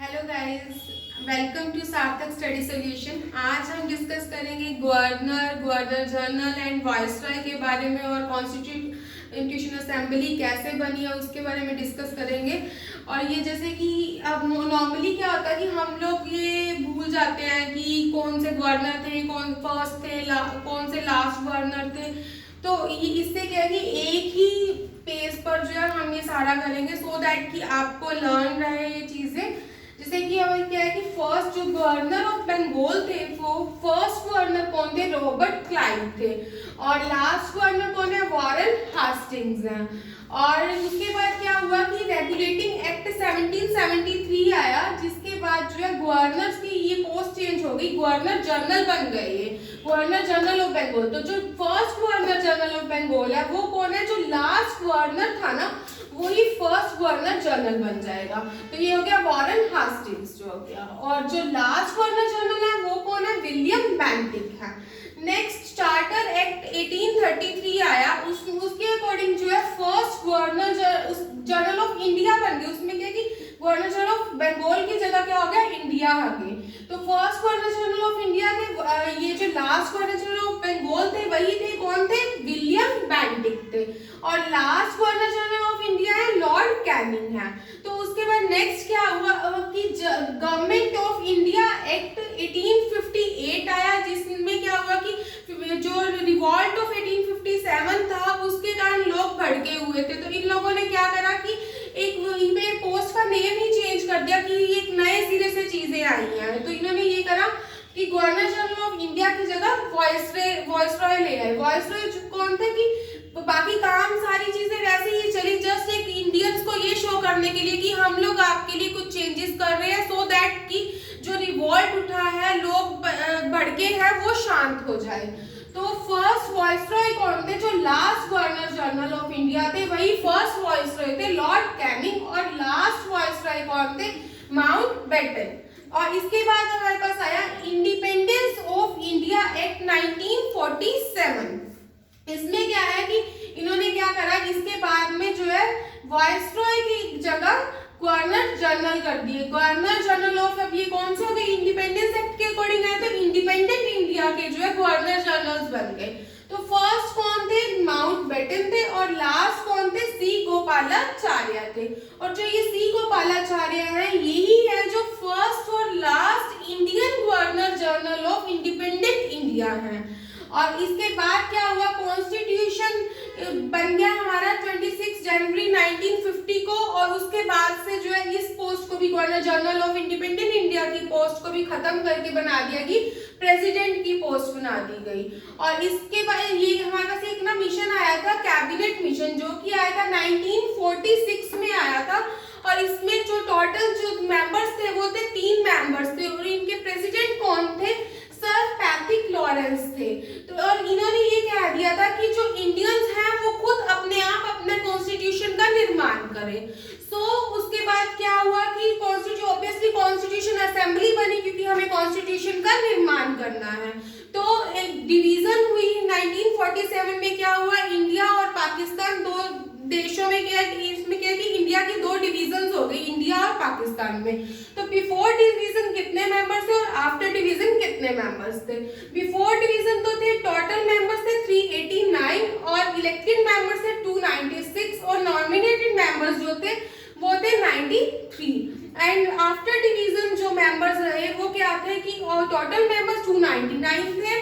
Hello guys, welcome to सार्थक study solution. आज हम डिस्कस करेंगे गवर्नर जनरल एंड वाइसरॉय के बारे में और कॉन्स्टिट्यूशन असेंबली कैसे बनी है उसके बारे में डिस्कस करेंगे। और ये जैसे कि अब नॉर्मली क्या होता है कि हम लोग ये भूल जाते हैं कि कौन से गवर्नर थे, कौन फर्स्ट थे, कौन से लास्ट गवर्नर थे। तो ये इससे क्या है कि एक ही पेज पर जो है हम ये सारा करेंगे सो दैट कि आपको लर्न रहे ये चीजें। जैसे कि अब क्या है कि फर्स्ट जो गवर्नर ऑफ बंगाल थे वो फर्स्ट गवर्नर कौन थे, रॉबर्ट क्लाइव थे। और लास्ट गवर्नर कौन है, वॉरेन हास्टिंग्स हैं। और उसके बाद क्या हुआ कि रेगुलेटिंग एक्ट 1773 आया, जिसके बाद जो है गवर्नर्स की ये पोस्ट चेंज हो गई, गवर्नर जनरल बन गए ये गवर्नर जनरल ऑफ बंगाल। तो जो first governor general of Bengal है वो कौन है, जो लास्ट गवर्नर था ना वही फर्स्ट गवर्नर जनरल बन जाएगा। तो ये हो गया वॉरेन हास्टिंग्स जो हो गया। और जो लास्ट गवर्नर जनरल है वो कौन है, विलियम बेंटिक है। नेक्स्ट चार्टर एक्ट 1833 आया, उसके अकॉर्डिंग जो है first governor general of India बन गए। उसमें क्या कि गवर्नर जनरल ऑफ बंगाल की जगह क्या हो गया, इंडिया आ गई। तो first governor general of India थे, ये जो last governor general of Bengal थे वही थे, कौन थे, विलियम बेंटिक थे। और last governor general of India है लॉर्ड कैनिंग है। तो उसके बाद नेक्स्ट क्या हुआ कि गवर्नमेंट ऑफ इंडिया एक्ट 1858 आया, जिसमें क्या हुआ कि जो रिवॉल्ट ऑफ 1857 था उसके कारण लोग भड़के हुए थे। तो इन लोगों ने क्या करा कि एक इनमें पोस्ट का नेम ही चेंज कर दिया कि एक नए सिरे से चीजें आई हैं। तो इन्होंने ये करा कि गवर्नर जनरल ऑफ इंडिया की जगह वॉइसरॉय ले आए। वॉइसरॉय कौन थे कि बाकी काम सारी चीजें वैसे ही चली, जस्ट एक इंडियंस को ये शो करने के लिए कि हम लोग आपके लिए कुछ चेंजेस कर रहे हैं सो दैट कि जो रिवॉल्ट उठा है, लोग भड़के हैं, वो शांत हो जाए। तो फर्स्ट वॉइसरॉय कौन थे, जो last governor general of India थे वही फर्स्ट वॉइसरॉय थे, लॉर्ड कैनिंग। और लास्ट वॉइसरॉय कौन थे, माउंटबेटन। और इसके बाद हमारे पास आया इंडिपेंडेंस ऑफ इंडिया एक्ट 1947। इसमें क्या है कि इन्होंने क्या करा, इसके बाद में जो है वॉइसरॉय की जगह गवर्नर जनरल कर दिए। गवर्नर जनरल ऑफ, अब ये कौन से हो गए, इंडिपेंडेंस एक्ट के अकॉर्डिंग आए तो इंडिपेंडेंट इंडिया के जो है गवर्नर जनरल्स बन गए। तो फर्स्ट कौन थे, माउंटबेटन थे। और लास्ट कौन थे, सी गोपालाचार्य थे। और जो ये सी गोपालाचार्य है यही है जो फर्स्ट और last Indian governor general of independent India है। और इसके बाद क्या हुआ, कॉन्स्टिट्यूशन बन गया हमारा 26 जनवरी 1950 को। और उसके बाद से जो है इस पोस्ट को भी, governor general of independent India की पोस्ट को भी खत्म करके बना दिया कि प्रेसिडेंट की पोस्ट बना दी गई। और इसके बाद ये हमारे पास एक ना मिशन आया था, कैबिनेट मिशन, जो कि आया था 1946 में आया था। और इसमें जो टोटल जो मेंबर्स थे वो थे 3 मेंबर्स थे। और इनके प्रेसिडेंट कौन थे, सर पैट्रिक लॉरेंस थे। तो और इन्होंने ये कह दिया था कि जो इंडियंस हैं वो खुद अपने आप अपने कॉन्स्टिट्यूशन का निर्माण करें। उसके बाद क्या हुआ कि ऑब्वियसली कॉन्स्टिट्यूशन असेंबली बनी, क्योंकि हमें कॉन्स्टिट्यूशन का निर्माण करना है। तो एक डिवीजन हुई 1947 में। क्या हुआ, इंडिया और पाकिस्तान दो देशों में क्या, इसमें क्या कि इंडिया की 2 डिवीजन हो गई, इंडिया और पाकिस्तान में। तो बिफोर डिवीजन कितने मेंबर्स थे और आफ्टर डिवीजन कितने मेंबर्स थे। बिफोर डिवीजन तो थे, टोटल मेंबर्स थे 389 और इलेक्टेड मेंबर्स थे 296 और नॉमिनेटेड मेंबर्स जो थे वो थे 93। एंड आफ्टर डिवीजन जो मेंबर्स रहे वो क्या थे कि टोटल मेंबर्स 299 थे,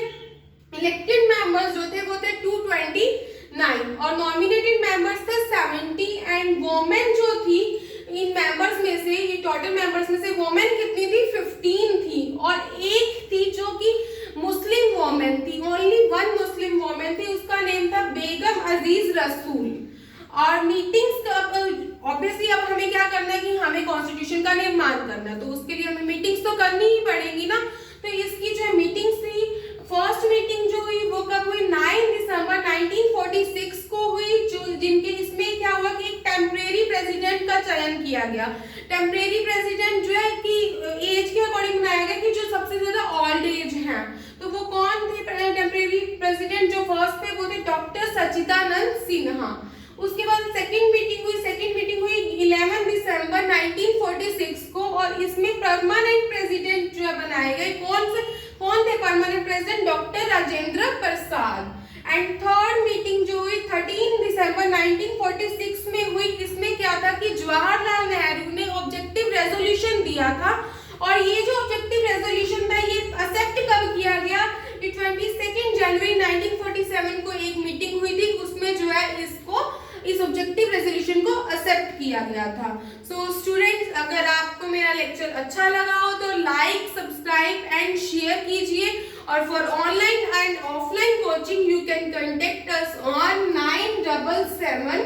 इलेक्टेड मेंबर्स जो थे वो थे 229 और नॉमिनेटेड मेंबर्स थे 70। एंड वोमेन जो थी इन मेंबर्स में से, ये टोटल मेंबर्स में से वोमेन कितनी थी, 15 थी। और एक थी जो कि मुस्लिम वोमेन थी, ओनली 1 मुस्लिम वोमेन थी, उसका नेम था बेगम अजीज रसूल। और मीटिंग्स ऑब्वियसली अब हमें क्या करना है कि हमें कॉन्स्टिट्यूशन का निर्माण करना है, तो उसके लिए हमें मीटिंग्स तो करनी ही पड़ेगी ना। तो इसकी जो मीटिंग्स थी, फर्स्ट मीटिंग जो हुई वो कब हुई, 9 दिसंबर 1946 को हुई, जो जिनके इसमें क्या हुआ कि एक टेम्परेरी प्रेसिडेंट का चयन किया गया। टेम्परेरी प्रेसिडेंट जो है कि एज के अकॉर्डिंग बनाया गया कि जो सबसे ज्यादा ओल्ड एज है। तो वो कौन थे टेम्परेरी प्रेसिडेंट, जो फर्स्ट थे वो थे डॉक्टर सच्चिदानंद सिन्हा। उसके बाद सेकंड मीटिंग हुई 11 दिसंबर 1946 को। और इसमें इसमें परमानेंट प्रेसिडेंट जो है बनाए गए। कौन थे permanent president? Doctor Rajendra Prasad. And third meeting जो हुई 13 दिसंबर 1946 में हुई, इसमें क्या था कि जवाहरलाल नेहरू ने ऑब्जेक्टिव रेजोल्यूशन दिया था, और ये जो ऑब्जेक्टिव रेजोल्यूशन था ये एक्सेप्ट कब किया गया? 22 जनवरी 1947 को एक मीटिंग हुई थी, उसमें जो है इस ऑब्जेक्टिव रेजोल्यूशन को एक्सेप्ट किया गया था। सो स्टूडेंट्स, अगर आपको मेरा लेक्चर अच्छा लगा हो तो लाइक, सब्सक्राइब एंड शेयर कीजिए, और for online and offline coaching you can contact us on 977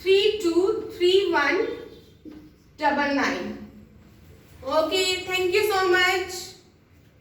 32 3199। Okay, thank you so much.